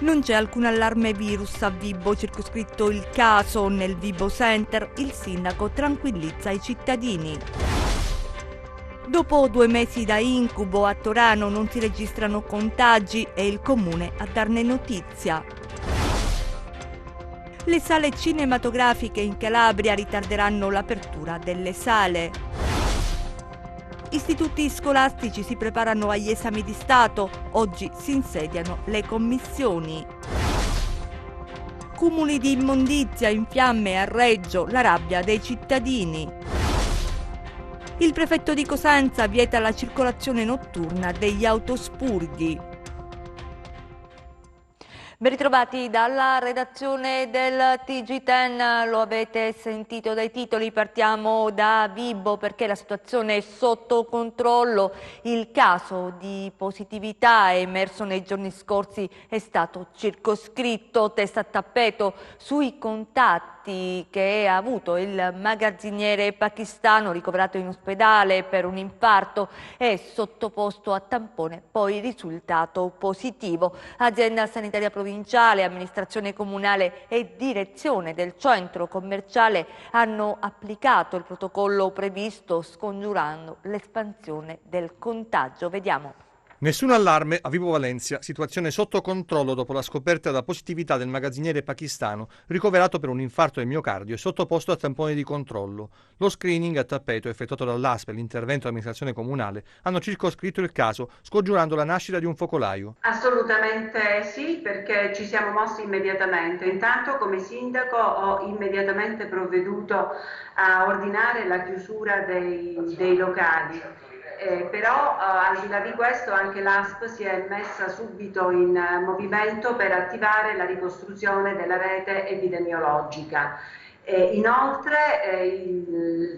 Non c'è alcun allarme virus a Vibo, circoscritto il caso nel Vibo Center, il sindaco tranquillizza i cittadini. Dopo 2 mesi da incubo a Torano non si registrano contagi e il comune a darne notizia. Le sale cinematografiche in Calabria ritarderanno l'apertura delle sale. Istituti scolastici si preparano agli esami di Stato, oggi si insediano le commissioni. Cumuli di immondizia in fiamme a Reggio, la rabbia dei cittadini. Il prefetto di Cosenza vieta la circolazione notturna degli autospurghi. Ben ritrovati dalla redazione del TG10, lo avete sentito dai titoli, partiamo da Vibo perché la situazione è sotto controllo. Il caso di positività emerso nei giorni scorsi è stato circoscritto, testa a tappeto sui contatti che ha avuto il magazziniere pakistano ricoverato in ospedale per un infarto e sottoposto a tampone, poi risultato positivo. Azienda sanitaria provinciale, amministrazione comunale e direzione del centro commerciale hanno applicato il protocollo previsto, scongiurando l'espansione del contagio. Vediamo. Nessun allarme a Vibo Valentia, situazione sotto controllo dopo la scoperta della positività del magazziniere pakistano ricoverato per un infarto del miocardio e sottoposto a tamponi di controllo. Lo screening a tappeto effettuato dall'ASP e l'intervento dell'amministrazione comunale hanno circoscritto il caso, scongiurando la nascita di un focolaio. Assolutamente sì, perché ci siamo mossi immediatamente. Intanto come sindaco ho immediatamente provveduto a ordinare la chiusura dei locali. Però al di là di questo anche l'ASP si è messa subito in movimento per attivare la ricostruzione della rete epidemiologica. Inoltre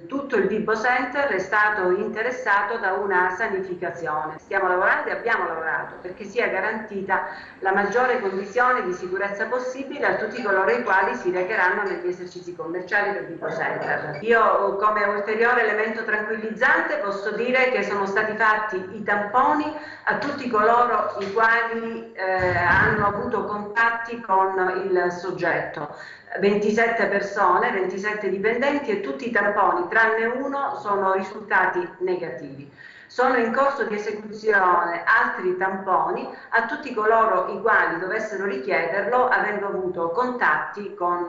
tutto il Vibo Center è stato interessato da una sanificazione. Stiamo lavorando e abbiamo lavorato perché sia garantita la maggiore condizione di sicurezza possibile a tutti coloro i quali si recheranno negli esercizi commerciali del Vibo Center. Io come ulteriore elemento tranquillizzante posso dire che sono stati fatti i tamponi a tutti coloro i quali hanno avuto contatti con il soggetto. 27 persone, 27 dipendenti e tutti i tamponi, tranne uno, sono risultati negativi. Sono in corso di esecuzione altri tamponi a tutti coloro i quali dovessero richiederlo avendo avuto contatti con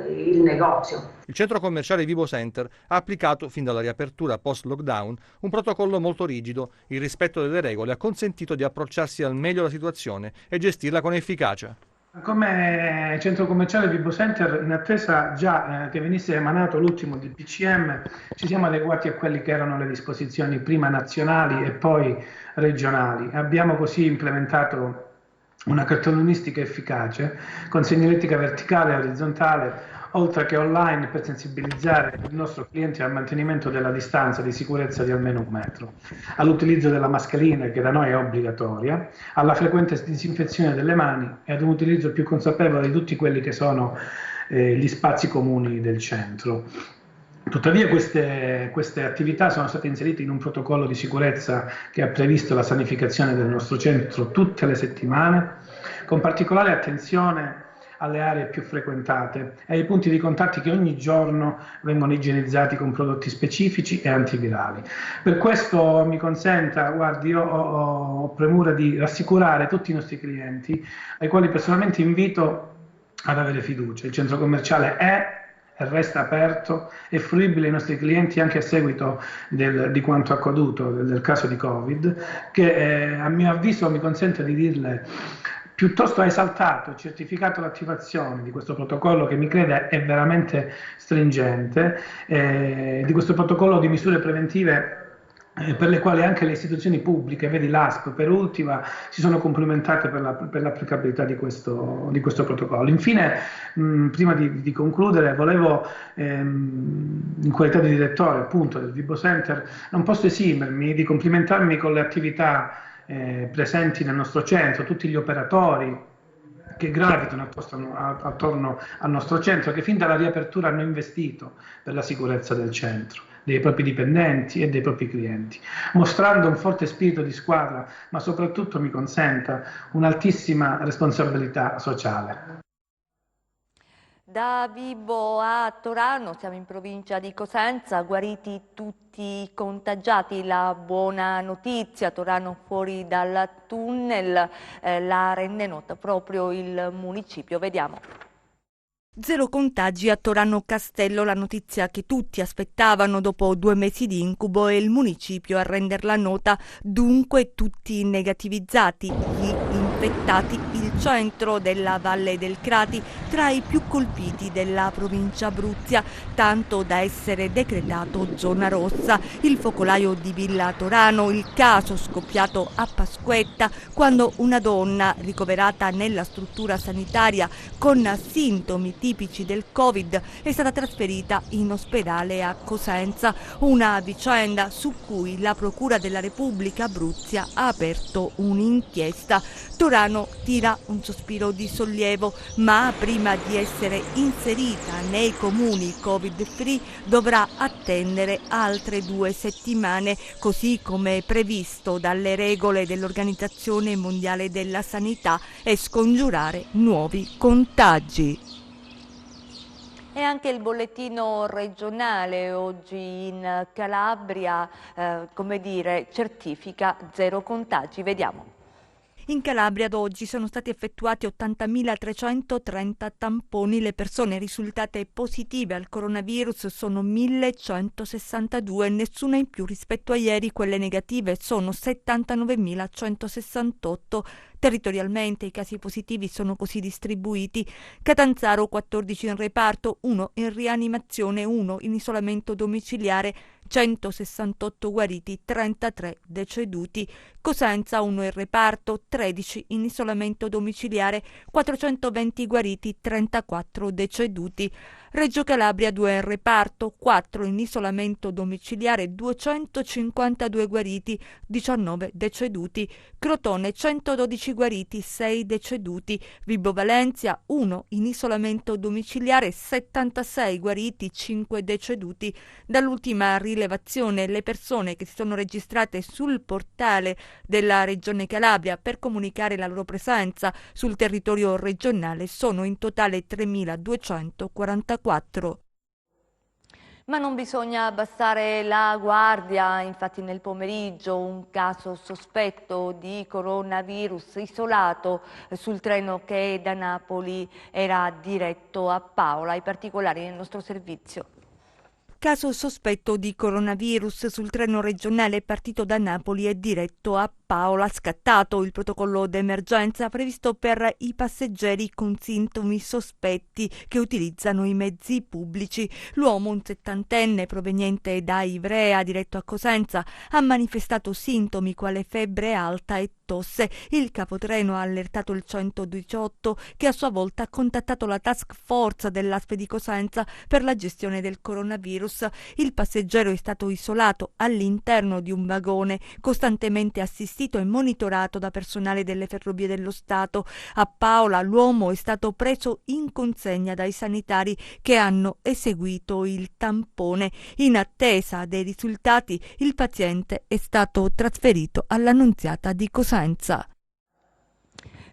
il negozio. Il centro commerciale Vibo Center ha applicato, fin dalla riapertura post-lockdown, un protocollo molto rigido. Il rispetto delle regole ha consentito di approcciarsi al meglio alla situazione e gestirla con efficacia. Come centro commerciale Vibo Center, in attesa già che venisse emanato l'ultimo DPCM, ci siamo adeguati a quelli che erano le disposizioni prima nazionali e poi regionali. Abbiamo così implementato una cartellonistica efficace con segnaletica verticale e orizzontale, oltre che online, per sensibilizzare il nostro cliente al mantenimento della distanza di sicurezza di almeno 1 metro, all'utilizzo della mascherina che da noi è obbligatoria, alla frequente disinfezione delle mani e ad un utilizzo più consapevole di tutti quelli che sono gli spazi comuni del centro. Tuttavia queste attività sono state inserite in un protocollo di sicurezza che ha previsto la sanificazione del nostro centro tutte le settimane, con particolare attenzione alle aree più frequentate e ai punti di contatti che ogni giorno vengono igienizzati con prodotti specifici e antivirali. Per questo mi consenta, guardi, io ho premura di rassicurare tutti i nostri clienti, ai quali personalmente invito ad avere fiducia. Il centro commerciale è e resta aperto, è fruibile ai nostri clienti anche a seguito di quanto accaduto, del caso di Covid, che a mio avviso mi consente di dirle piuttosto ha esaltato e certificato l'attivazione di questo protocollo che mi crede è veramente stringente, di questo protocollo di misure preventive per le quali anche le istituzioni pubbliche, vedi l'ASP per ultima, si sono complimentate per l'applicabilità di questo protocollo. Infine, prima di concludere, volevo, in qualità di direttore appunto del Vibo Center, non posso esimermi di complimentarmi con le attività presenti nel nostro centro, tutti gli operatori che gravitano attorno al nostro centro, che fin dalla riapertura hanno investito per la sicurezza del centro. dei propri dipendenti e dei propri clienti, mostrando un forte spirito di squadra, ma soprattutto, mi consenta, un'altissima responsabilità sociale. Da Vibo a Torano, siamo in provincia di Cosenza, guariti tutti i contagiati, la buona notizia, Torano fuori dal tunnel, la rende nota proprio il municipio, vediamo. 0 contagi a Torano Castello, la notizia che tutti aspettavano dopo 2 mesi di incubo, e il municipio a renderla nota, dunque tutti negativizzati, gli infettati, il centro della Valle del Crati tra i più colpiti della provincia Abruzia, tanto da essere decretato zona rossa. Il focolaio di Villa Torano, il caso scoppiato a Pasquetta quando una donna ricoverata nella struttura sanitaria con sintomi tipici del Covid è stata trasferita in ospedale a Cosenza, una vicenda su cui la Procura della Repubblica Abruzia ha aperto un'inchiesta. Torano tira un sospiro di sollievo, ma prima di essere inserita nei comuni Covid-free dovrà attendere altre 2 settimane, così come previsto dalle regole dell'Organizzazione Mondiale della Sanità, e scongiurare nuovi contagi. E anche il bollettino regionale oggi in Calabria, certifica 0 contagi. Vediamo. In Calabria ad oggi sono stati effettuati 80.330 tamponi. Le persone risultate positive al coronavirus sono 1.162, nessuna in più rispetto a ieri. Quelle negative sono 79.168. Territorialmente i casi positivi sono così distribuiti: Catanzaro 14 in reparto, 1 in rianimazione, 1 in isolamento domiciliare, 168 guariti, 33 deceduti. Cosenza 1 in reparto, 13 in isolamento domiciliare, 420 guariti, 34 deceduti. Reggio Calabria 2 in reparto, 4 in isolamento domiciliare, 252 guariti, 19 deceduti. Crotone 112 guariti, 6 deceduti. Vibo Valentia 1 in isolamento domiciliare, 76 guariti, 5 deceduti. Dall'ultima rilevazione, le persone che si sono registrate sul portale della Regione Calabria per comunicare la loro presenza sul territorio regionale sono in totale 3.244. Ma non bisogna abbassare la guardia, infatti nel pomeriggio un caso sospetto di coronavirus isolato sul treno che da Napoli era diretto a Paola. I particolari nel nostro servizio. Caso sospetto di coronavirus sul treno regionale partito da Napoli e diretto a Paola. Scattato il protocollo d'emergenza previsto per i passeggeri con sintomi sospetti che utilizzano i mezzi pubblici. L'uomo, un 70enne proveniente da Ivrea, diretto a Cosenza, ha manifestato sintomi quale febbre alta e tosse. Il capotreno ha allertato il 118, che a sua volta ha contattato la task force dell'ASP di Cosenza per la gestione del coronavirus. Il passeggero è stato isolato all'interno di un vagone, costantemente assistito e monitorato da personale delle Ferrovie dello Stato. A Paola l'uomo è stato preso in consegna dai sanitari che hanno eseguito il tampone. In attesa dei risultati, il paziente è stato trasferito all'Annunziata di Cosenza.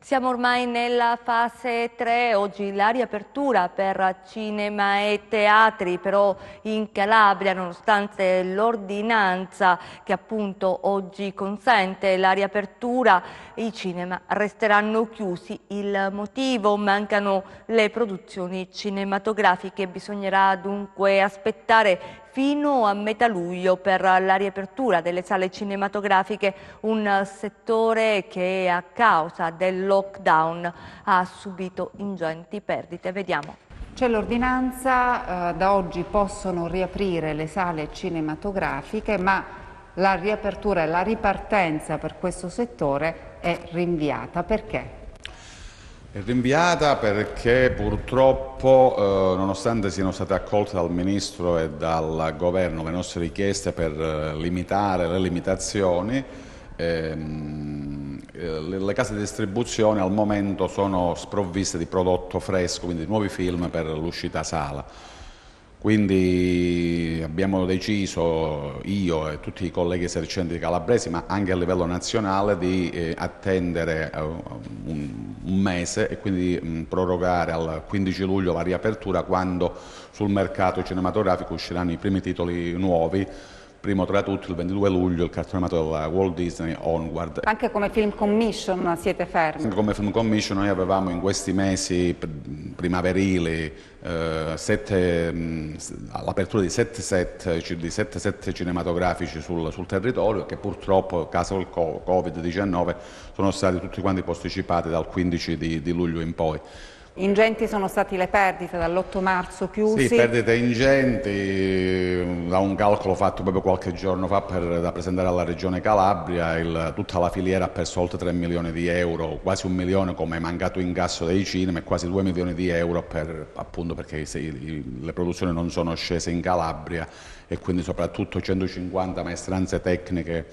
Siamo ormai nella fase 3, oggi la riapertura per cinema e teatri, però in Calabria, nonostante l'ordinanza che appunto oggi consente la riapertura, i cinema resteranno chiusi. Il motivo? Mancano le produzioni cinematografiche. Bisognerà dunque aspettare fino a metà luglio per la riapertura delle sale cinematografiche, un settore che a causa del lockdown ha subito ingenti perdite. Vediamo. C'è l'ordinanza, da oggi possono riaprire le sale cinematografiche, ma la riapertura e la ripartenza per questo settore è rinviata. Perché? È rinviata perché purtroppo, nonostante siano state accolte dal Ministro e dal Governo le nostre richieste per limitare le limitazioni, le case di distribuzione al momento sono sprovviste di prodotto fresco, quindi di nuovi film per l'uscita sala. Quindi abbiamo deciso, io e tutti i colleghi esercenti calabresi, ma anche a livello nazionale, di attendere un mese e quindi prorogare al 15 luglio la riapertura, quando sul mercato cinematografico usciranno i primi titoli nuovi. Primo tra tutti, il 22 luglio, il cartone animato della Walt Disney, Onward. Anche come Film Commission siete fermi? Come Film Commission noi avevamo in questi mesi primaverili l'apertura di 7 set cinematografici sul territorio, che purtroppo, a causa del Covid-19, sono stati tutti quanti posticipati dal 15 di luglio in poi. Ingenti sono state le perdite dall'8 marzo chiusi? Sì, perdite ingenti, da un calcolo fatto proprio qualche giorno fa da presentare alla Regione Calabria, tutta la filiera ha perso oltre 3 milioni di euro, quasi 1 milione come mancato incasso dei cinema e quasi 2 milioni di euro appunto perché le produzioni non sono scese in Calabria e quindi soprattutto 150 maestranze tecniche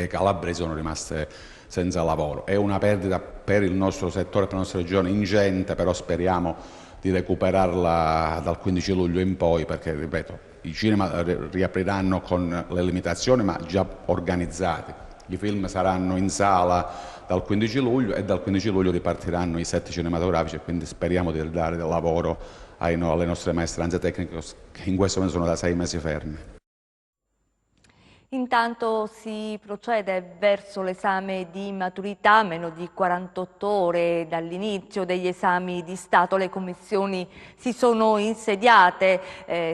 calabresi sono rimaste senza lavoro. È una perdita per il nostro settore, per la nostra regione ingente, però speriamo di recuperarla dal 15 luglio in poi, perché, ripeto, i cinema riapriranno con le limitazioni ma già organizzati. I film saranno in sala dal 15 luglio e dal 15 luglio ripartiranno i set cinematografici, e quindi speriamo di dare del lavoro alle nostre maestranze tecniche che in questo momento sono da 6 mesi ferme. Intanto si procede verso l'esame di maturità, meno di 48 ore dall'inizio degli esami di Stato. Le commissioni si sono insediate,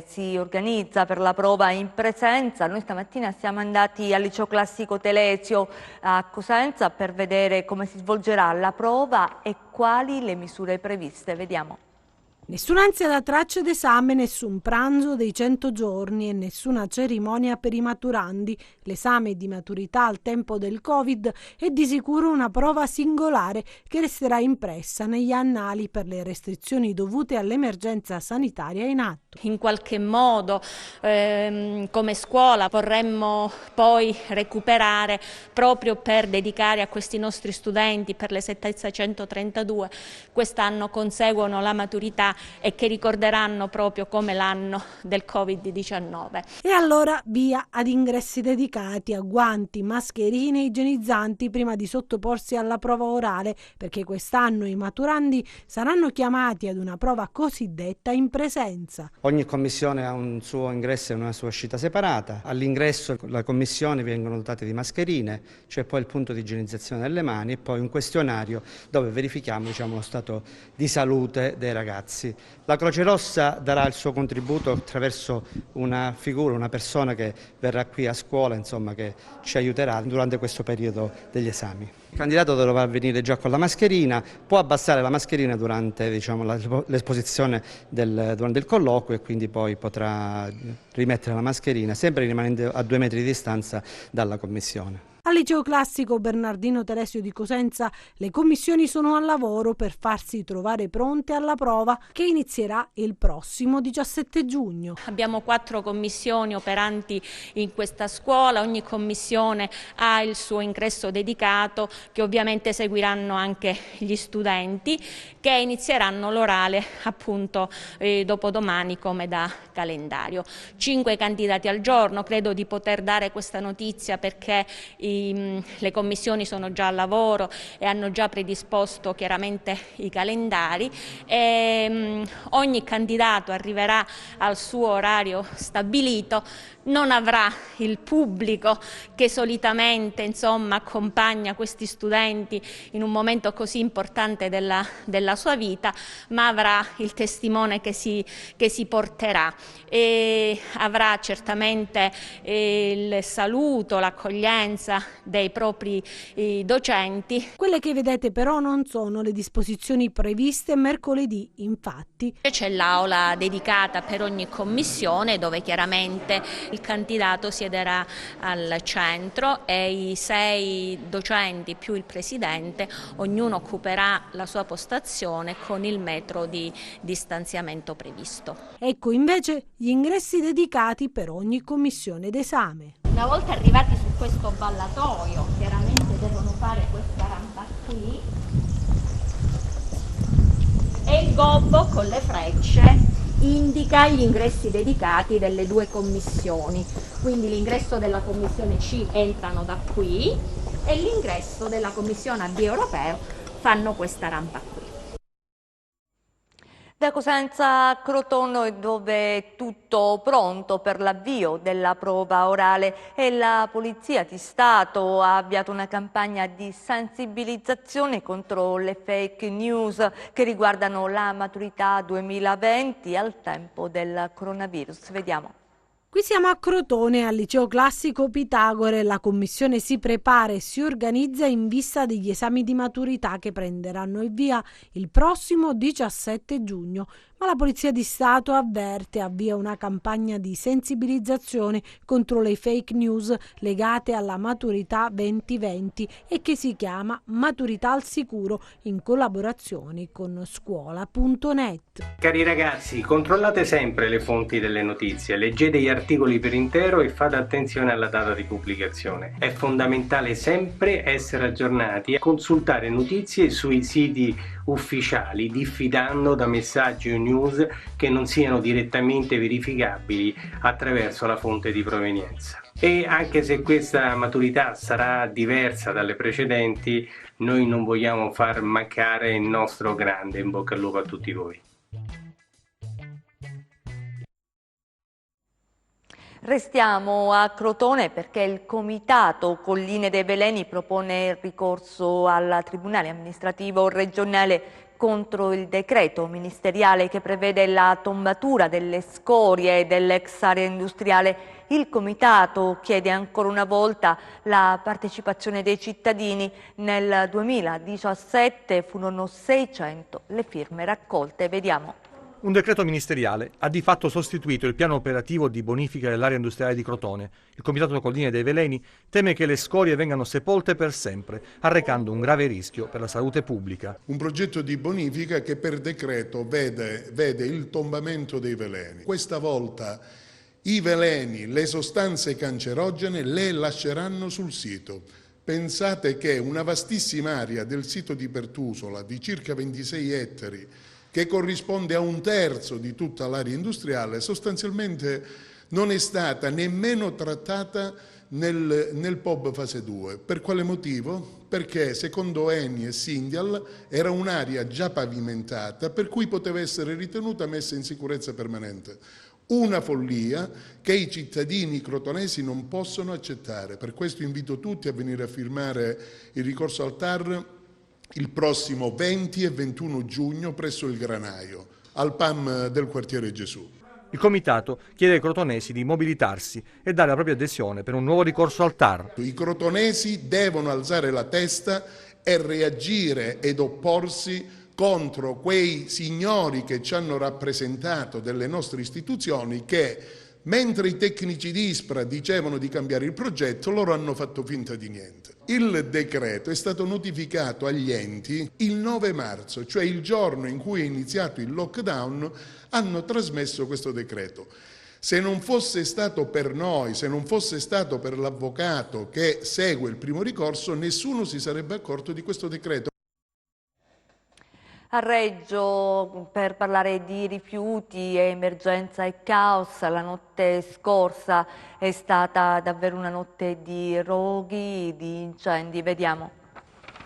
si organizza per la prova in presenza. Noi stamattina siamo andati al liceo classico Telesio a Cosenza per vedere come si svolgerà la prova e quali le misure previste. Vediamo. Nessuna ansia da tracce d'esame, nessun pranzo dei 100 giorni e nessuna cerimonia per i maturandi. L'esame di maturità al tempo del Covid è di sicuro una prova singolare che resterà impressa negli annali per le restrizioni dovute all'emergenza sanitaria in atto. In qualche modo come scuola vorremmo poi recuperare, proprio per dedicare a questi nostri studenti, per le 732 quest'anno conseguono la maturità e che ricorderanno proprio come l'anno del Covid-19. E allora via ad ingressi dedicati, a guanti, mascherine e igienizzanti prima di sottoporsi alla prova orale, perché quest'anno i maturandi saranno chiamati ad una prova cosiddetta in presenza. Ogni commissione ha un suo ingresso e una sua uscita separata. All'ingresso la commissione vengono dotate di mascherine, c'è poi il punto di igienizzazione delle mani e poi un questionario dove verifichiamo lo stato di salute dei ragazzi. La Croce Rossa darà il suo contributo attraverso una figura, una persona che verrà qui a scuola, che ci aiuterà durante questo periodo degli esami. Il candidato dovrà venire già con la mascherina, può abbassare la mascherina durante l'esposizione durante il colloquio e quindi poi potrà rimettere la mascherina, sempre rimanendo a 2 metri di distanza dalla commissione. Al liceo classico Bernardino Telesio di Cosenza le commissioni sono al lavoro per farsi trovare pronte alla prova che inizierà il prossimo 17 giugno. Abbiamo 4 commissioni operanti in questa scuola, ogni commissione ha il suo ingresso dedicato che ovviamente seguiranno anche gli studenti che inizieranno l'orale appunto dopodomani come da calendario. 5 candidati al giorno, credo di poter dare questa notizia perché le commissioni sono già al lavoro e hanno già predisposto chiaramente i calendari e ogni candidato arriverà al suo orario stabilito, non avrà il pubblico che solitamente accompagna questi studenti in un momento così importante della sua vita, ma avrà il testimone che si porterà e avrà certamente il saluto, l'accoglienza dei propri docenti. Quelle che vedete però non sono le disposizioni previste mercoledì, infatti. C'è l'aula dedicata per ogni commissione dove chiaramente il candidato siederà al centro e i 6 docenti più il presidente, ognuno occuperà la sua postazione con il metro di distanziamento previsto. Ecco invece gli ingressi dedicati per ogni commissione d'esame. Una volta arrivati su questo ballatoio, chiaramente devono fare questa rampa qui e il gobbo con le frecce indica gli ingressi dedicati delle due commissioni, quindi l'ingresso della commissione C entrano da qui e l'ingresso della commissione AD europeo fanno questa rampa qui. Da Cosenza a Crotone, dove è tutto pronto per l'avvio della prova orale, e la Polizia di Stato ha avviato una campagna di sensibilizzazione contro le fake news che riguardano la maturità 2020 al tempo del coronavirus. Vediamo. Qui siamo a Crotone, al liceo classico Pitagore. La commissione si prepara e si organizza in vista degli esami di maturità che prenderanno il via il prossimo 17 giugno. Ma la Polizia di Stato avverte e avvia una campagna di sensibilizzazione contro le fake news legate alla maturità 2020 e che si chiama Maturità al Sicuro, in collaborazione con scuola.net. Cari ragazzi, controllate sempre le fonti delle notizie, leggete gli articoli per intero e fate attenzione alla data di pubblicazione. È fondamentale sempre essere aggiornati e consultare notizie sui siti ufficiali, diffidando da messaggi o news che non siano direttamente verificabili attraverso la fonte di provenienza. E anche se questa maturità sarà diversa dalle precedenti, noi non vogliamo far mancare il nostro grande in bocca al lupo a tutti voi. Restiamo a Crotone perché il Comitato Colline dei Veleni propone il ricorso al Tribunale Amministrativo Regionale contro il decreto ministeriale che prevede la tombatura delle scorie dell'ex area industriale. Il Comitato chiede ancora una volta la partecipazione dei cittadini. Nel 2017 furono 600 le firme raccolte. Vediamo. Un decreto ministeriale ha di fatto sostituito il piano operativo di bonifica dell'area industriale di Crotone. Il Comitato Colline dei Veleni teme che le scorie vengano sepolte per sempre, arrecando un grave rischio per la salute pubblica. Un progetto di bonifica che per decreto vede il tombamento dei veleni. Questa volta i veleni, le sostanze cancerogene, le lasceranno sul sito. Pensate che una vastissima area del sito di Pertusola, di circa 26 ettari, che corrisponde a un terzo di tutta l'area industriale, sostanzialmente non è stata nemmeno trattata nel POB fase 2. Per quale motivo? Perché secondo Eni e Syndial era un'area già pavimentata, per cui poteva essere ritenuta messa in sicurezza permanente. Una follia che i cittadini crotonesi non possono accettare. Per questo invito tutti a venire a firmare il ricorso al TAR il prossimo 20 e 21 giugno presso il Granaio, al PAM del quartiere Gesù. Il Comitato chiede ai crotonesi di mobilitarsi e dare la propria adesione per un nuovo ricorso al TAR. I crotonesi devono alzare la testa e reagire ed opporsi contro quei signori che ci hanno rappresentato delle nostre istituzioni che, mentre i tecnici di ISPRA dicevano di cambiare il progetto, loro hanno fatto finta di niente. Il decreto è stato notificato agli enti il 9 marzo, cioè il giorno in cui è iniziato il lockdown, hanno trasmesso questo decreto. Se non fosse stato per noi, se non fosse stato per l'avvocato che segue il primo ricorso, nessuno si sarebbe accorto di questo decreto. A Reggio, per parlare di rifiuti, emergenza e caos, la notte scorsa è stata davvero una notte di roghi, di incendi. Vediamo.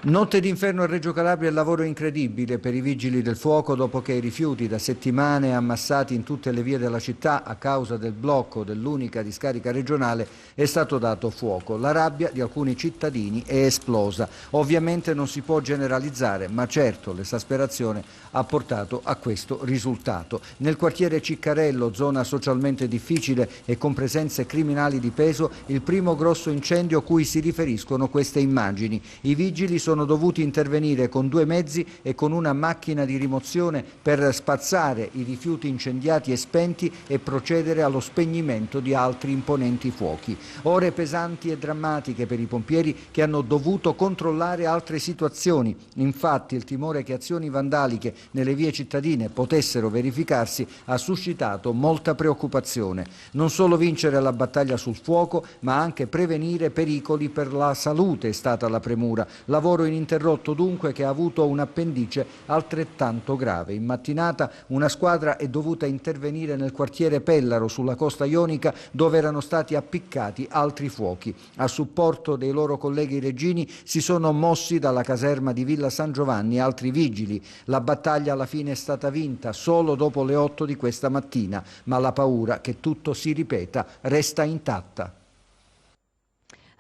Notte d'inferno a Reggio Calabria e lavoro incredibile per i vigili del fuoco dopo che i rifiuti da settimane ammassati in tutte le vie della città a causa del blocco dell'unica discarica regionale è stato dato fuoco. La rabbia di alcuni cittadini è esplosa. Ovviamente non si può generalizzare, ma certo l'esasperazione ha portato a questo risultato. Nel quartiere Ciccarello, zona socialmente difficile e con presenze criminali di peso, il primo grosso incendio a cui si riferiscono queste immagini. I vigili sono dovuti intervenire con 2 mezzi e con una macchina di rimozione per spazzare i rifiuti incendiati e spenti e procedere allo spegnimento di altri imponenti fuochi. Ore pesanti e drammatiche per i pompieri che hanno dovuto controllare altre situazioni. Infatti il timore che azioni vandaliche nelle vie cittadine potessero verificarsi ha suscitato molta preoccupazione. Non solo vincere la battaglia sul fuoco, ma anche prevenire pericoli per la salute è stata la premura. Lavoro lavoro ininterrotto dunque che ha avuto un'appendice altrettanto grave. In mattinata una squadra è dovuta intervenire nel quartiere Pellaro sulla costa ionica dove erano stati appiccati altri fuochi. A supporto dei loro colleghi reggini si sono mossi dalla caserma di Villa San Giovanni altri vigili. La battaglia alla fine è stata vinta solo dopo le 8 di questa mattina, ma la paura che tutto si ripeta resta intatta.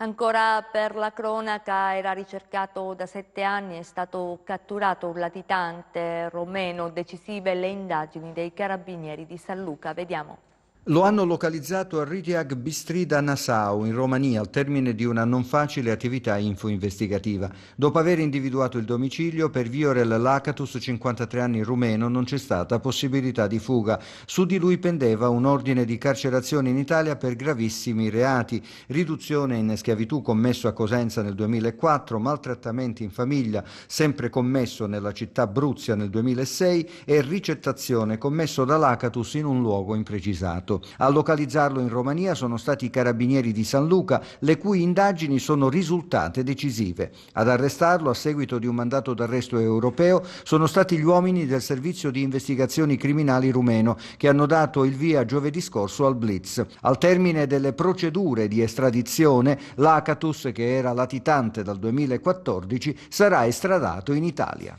Ancora per la cronaca, era ricercato da 7 anni, è stato catturato un latitante romeno, decisive le indagini dei carabinieri di San Luca. Vediamo. Lo hanno localizzato a Ritiag Bistrida Nassau, in Romania, al termine di una non facile attività info-investigativa. Dopo aver individuato il domicilio, per Viorel Lakatus, 53 anni rumeno, non c'è stata possibilità di fuga. Su di lui pendeva un ordine di carcerazione in Italia per gravissimi reati: riduzione in schiavitù commesso a Cosenza nel 2004, maltrattamenti in famiglia, sempre commesso nella città Bruzia nel 2006, e ricettazione commesso da Lakatus in un luogo imprecisato. A localizzarlo in Romania sono stati i carabinieri di San Luca, le cui indagini sono risultate decisive. Ad arrestarlo, a seguito di un mandato d'arresto europeo, sono stati gli uomini del Servizio di Investigazioni Criminali rumeno, che hanno dato il via giovedì scorso al blitz. Al termine delle procedure di estradizione, Lakatus, che era latitante dal 2014, sarà estradato in Italia.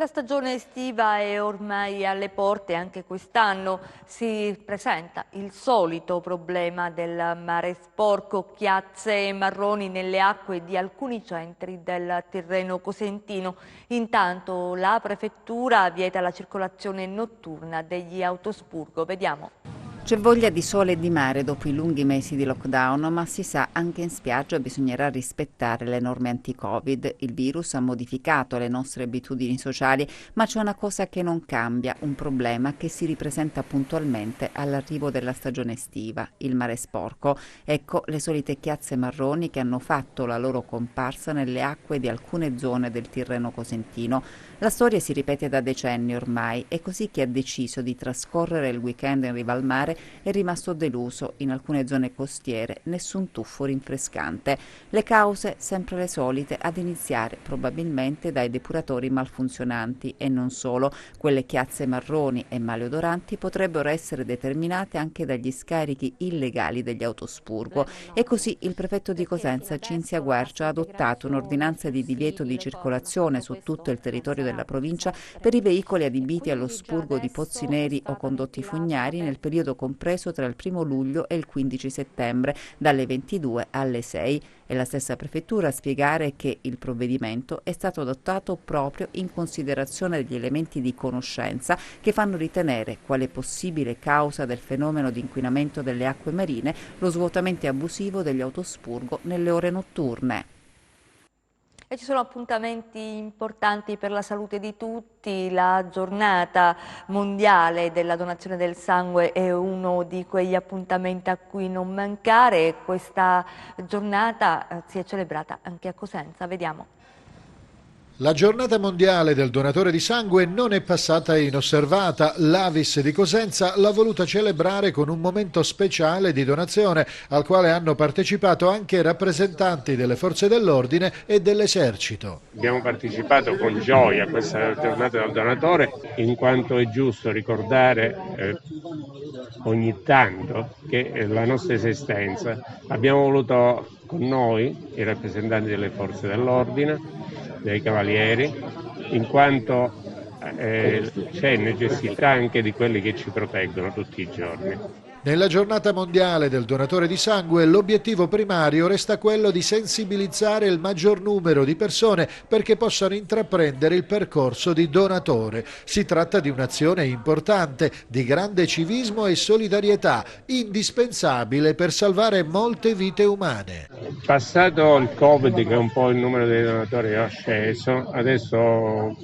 La stagione estiva è ormai alle porte, anche quest'anno si presenta il solito problema del mare sporco, chiazze marroni nelle acque di alcuni centri del Tirreno cosentino. Intanto la prefettura vieta la circolazione notturna degli autospurgo. Vediamo. C'è voglia di sole e di mare dopo i lunghi mesi di lockdown, ma si sa, anche in spiaggia bisognerà rispettare le norme anti-Covid. Il virus ha modificato le nostre abitudini sociali, ma c'è una cosa che non cambia, un problema che si ripresenta puntualmente all'arrivo della stagione estiva, il mare sporco. Ecco le solite chiazze marroni che hanno fatto la loro comparsa nelle acque di alcune zone del Tirreno cosentino. La storia si ripete da decenni ormai, e così chi ha deciso di trascorrere il weekend in riva al mare è rimasto deluso. In alcune zone costiere nessun tuffo rinfrescante. Le cause sempre le solite, ad iniziare probabilmente dai depuratori malfunzionanti, e non solo. Quelle chiazze marroni e maleodoranti potrebbero essere determinate anche dagli scarichi illegali degli autospurgo, e così il prefetto di Cosenza, Cinzia Guercio, ha adottato un'ordinanza di divieto di circolazione su tutto il territorio della provincia per i veicoli adibiti allo spurgo di pozzi neri o condotti fognari nel periodo compreso tra il 1° luglio e il 15 settembre, dalle 22 alle 6. È la stessa prefettura a spiegare che il provvedimento è stato adottato proprio in considerazione degli elementi di conoscenza che fanno ritenere quale possibile causa del fenomeno di inquinamento delle acque marine lo svuotamento abusivo degli autospurgo nelle ore notturne. E ci sono appuntamenti importanti per la salute di tutti. La giornata mondiale della donazione del sangue è uno di quegli appuntamenti a cui non mancare. Questa giornata si è celebrata anche a Cosenza. Vediamo. La giornata mondiale del donatore di sangue non è passata inosservata. L'Avis di Cosenza l'ha voluta celebrare con un momento speciale di donazione al quale hanno partecipato anche rappresentanti delle forze dell'ordine e dell'esercito. Abbiamo partecipato con gioia a questa giornata del donatore, in quanto è giusto ricordare ogni tanto che la nostra esistenza abbiamo voluto con noi, i rappresentanti delle forze dell'ordine, dei cavalieri, in quanto c'è necessità anche di quelli che ci proteggono tutti i giorni. Nella giornata mondiale del donatore di sangue l'obiettivo primario resta quello di sensibilizzare il maggior numero di persone perché possano intraprendere il percorso di donatore. Si tratta di un'azione importante, di grande civismo e solidarietà, indispensabile per salvare molte vite umane. Passato il Covid, che un po' il numero dei donatori è sceso, adesso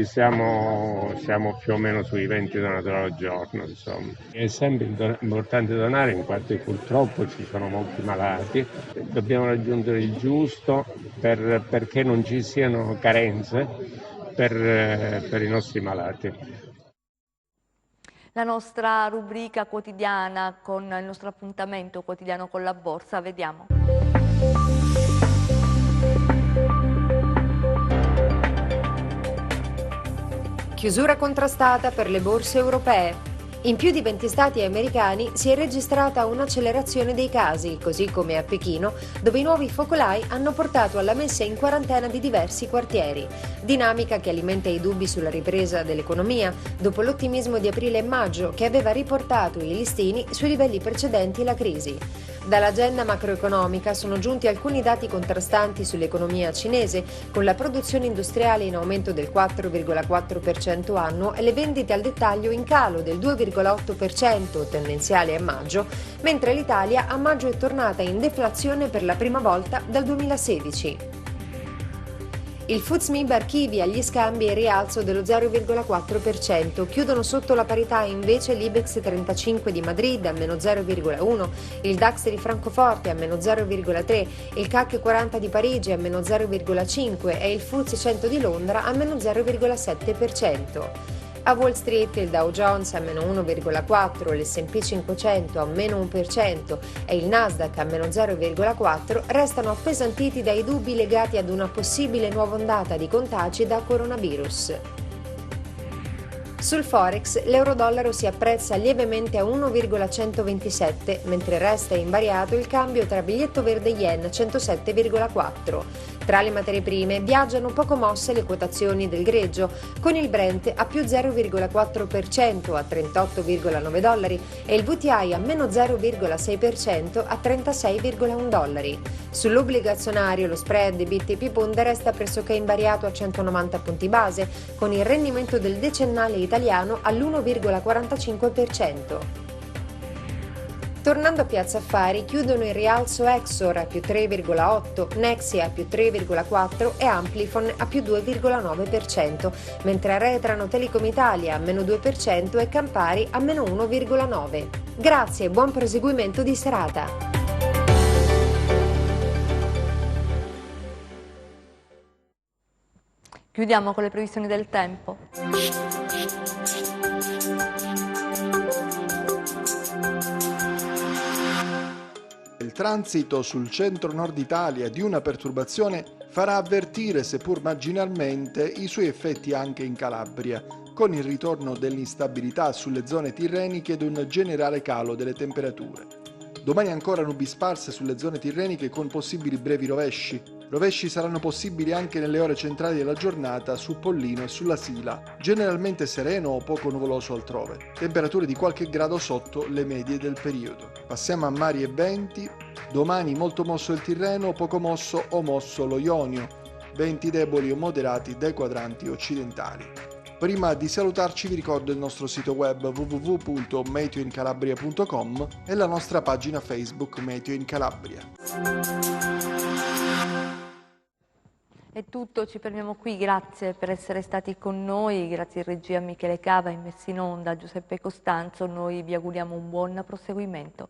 siamo più o meno sui 20 donatori al giorno, insomma. È sempre importante donare, in quanto purtroppo ci sono molti malati. Dobbiamo raggiungere il giusto perché non ci siano carenze per i nostri malati. La nostra rubrica quotidiana con il nostro appuntamento quotidiano con la borsa, vediamo. Chiusura contrastata per le borse europee. In più di 20 stati americani si è registrata un'accelerazione dei casi, così come a Pechino, dove i nuovi focolai hanno portato alla messa in quarantena di diversi quartieri. Dinamica che alimenta i dubbi sulla ripresa dell'economia, dopo l'ottimismo di aprile e maggio che aveva riportato i listini sui livelli precedenti la crisi. Dall'agenda macroeconomica sono giunti alcuni dati contrastanti sull'economia cinese, con la produzione industriale in aumento del 4,4% annuo e le vendite al dettaglio in calo del 2,8% tendenziale a maggio, mentre l'Italia a maggio è tornata in deflazione per la prima volta dal 2016. Il FTSE archivia gli scambi e rialzo dello 0,4%, chiudono sotto la parità invece l'Ibex 35 di Madrid a meno 0,1%, il DAX di Francoforte a meno 0,3%, il CAC 40 di Parigi a meno 0,5% e il FTSE 100 di Londra a meno 0,7%. A Wall Street il Dow Jones a meno 1,4%, l'S&P 500 a meno 1% e il Nasdaq a meno 0,4% restano appesantiti dai dubbi legati ad una possibile nuova ondata di contagi da coronavirus. Sul Forex l'euro-dollaro si apprezza lievemente a 1,127, mentre resta invariato il cambio tra biglietto verde yen 107,4. Tra le materie prime viaggiano poco mosse le quotazioni del greggio, con il Brent a più 0,4% a 38,9 dollari e il WTI a meno 0,6% a 36,1 dollari. Sull'obbligazionario lo spread BTP Bund resta pressoché invariato a 190 punti base, con il rendimento del decennale italiano all'1,45%. Tornando a Piazza Affari, chiudono in rialzo Exor a più 3,8%, Nexia a più 3,4% e Amplifon a più 2,9%, mentre arretrano Telecom Italia a meno 2% e Campari a meno 1,9%. Grazie e buon proseguimento di serata. Chiudiamo con le previsioni del tempo. Il transito sul centro-nord Italia di una perturbazione farà avvertire, seppur marginalmente, i suoi effetti anche in Calabria, con il ritorno dell'instabilità sulle zone tirreniche ed un generale calo delle temperature. Domani ancora nubi sparse sulle zone tirreniche con possibili brevi rovesci. Rovesci saranno possibili anche nelle ore centrali della giornata su Pollino e sulla Sila, generalmente sereno o poco nuvoloso altrove. Temperature di qualche grado sotto le medie del periodo. Passiamo a mari e venti. Domani molto mosso il Tirreno, poco mosso o mosso lo Ionio. Venti deboli o moderati dai quadranti occidentali. Prima di salutarci vi ricordo il nostro sito web www.meteoincalabria.com e la nostra pagina Facebook Meteo in Calabria. È tutto, ci fermiamo qui, grazie per essere stati con noi, grazie in regia a Michele Cava, in messa in onda Giuseppe Costanzo, noi vi auguriamo un buon proseguimento.